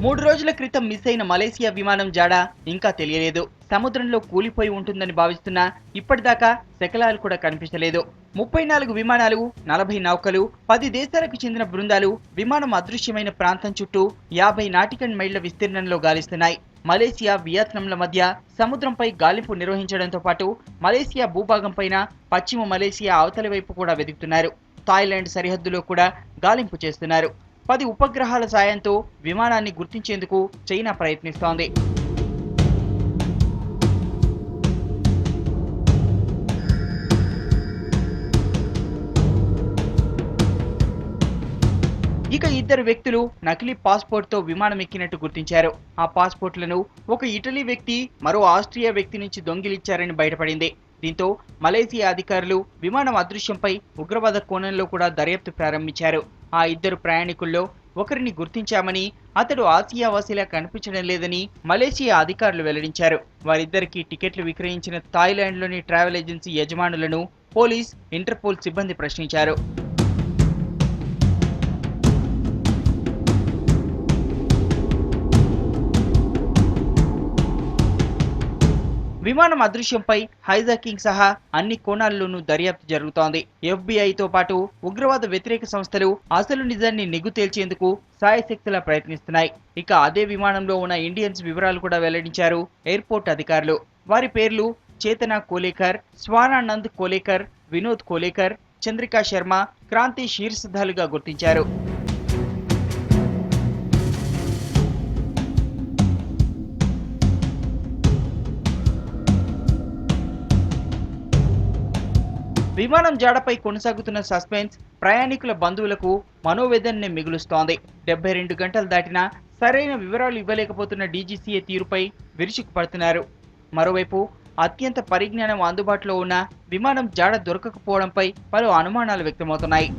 3 రోజుల క్రితం మిస్ అయిన మలేసియా విమానం జాడ ఇంకా తెలియలేదు. సముద్రంలో కూలిపోయి ఉంటుందని భావిస్తున్నా ఇప్పటిదాకా శకలాలు కూడా కనిపించలేదు. 34 విమానాలు, 40 నౌకలు, 10 దేశాలకు చెందిన బృందాలు విమానం అదృశ్యమైన ప్రాంతం చుట్టూ 50 నాటికల్ మైళ్ల విస్తీర్ణంలో గాలిస్తున్నాయి. మలేసియా, వియత్నాంల మధ్య సముద్రంపై గాలింపు నిర్వహించడంతో పాటు మలేసియా భూభాగం పైన పశ్చిమ మలేసియా అవతలి వైపు కూడా వెతుకుతున్నారు. థాయిలాండ్ సరిహద్దులో కూడా గాలింపు చేస్తున్నారు. 10 ఉపగ్రహాల సాయంతో విమానాన్ని గుర్తించేందుకు చైనా ప్రయత్నిస్తోంది. ఇక ఇద్దరు వ్యక్తులు నకిలీ పాస్పోర్ట్తో విమానం ఎక్కినట్టు గుర్తించారు. ఆ పాస్పోర్ట్లను ఒక ఇటలీ వ్యక్తి, మరో ఆస్ట్రియా వ్యక్తి నుంచి దొంగిలించారని బయటపడింది. దీంతో మలేసియా అధికారులు విమానం అదృశ్యంపై ఉగ్రవాద కోణంలో కూడా దర్యాప్తు ప్రారంభించారు. ఆ ఇద్దరు ప్రయాణికుల్లో ఒకరిని గుర్తించామని, అతడు ఆసియా వాసిలా కనిపించడం లేదని మలేసియా అధికారులు వెల్లడించారు. వారిద్దరికీ టికెట్లు విక్రయించిన థాయిలాండ్లోని ట్రావెల్ ఏజెన్సీ యజమానులను పోలీస్, ఇంటర్పోల్ సిబ్బంది ప్రశ్నించారు. విమానం అదృశ్యంపై హైజాకింగ్ సహా అన్ని కోణాల్లోనూ దర్యాప్తు జరుగుతోంది. ఎఫ్బీఐతో పాటు ఉగ్రవాద వ్యతిరేక సంస్థలు అసలు నిజాన్ని నిగ్గు తేల్చేందుకు సాయశక్తులా ప్రయత్నిస్తున్నాయి. ఇక అదే విమానంలో ఉన్న ఇండియన్స్ వివరాలు కూడా వెల్లడించారు ఎయిర్పోర్ట్ అధికారులు. వారి పేర్లు చేతన కోలేకర్, స్వానానంద్ కోలేకర్, వినోద్ కోలేకర్, చంద్రికా శర్మ, క్రాంతి శీర్షధాలుగా గుర్తించారు. విమానం జాడపై కొనసాగుతున్న సస్పెన్స్ ప్రయాణికుల బంధువులకు మనోవేదనని మిగులుస్తోంది. 72 గంటలు దాటినా సరైన వివరాలు ఇవ్వలేకపోతున్న డీజీసీఏ తీరుపై విరుచుకుపడుతున్నారు. మరోవైపు అత్యంత పరిజ్ఞానం అందుబాటులో ఉన్న విమానం జాడ దొరకకపోవడంపై పలు అనుమానాలు వ్యక్తమవుతున్నాయి.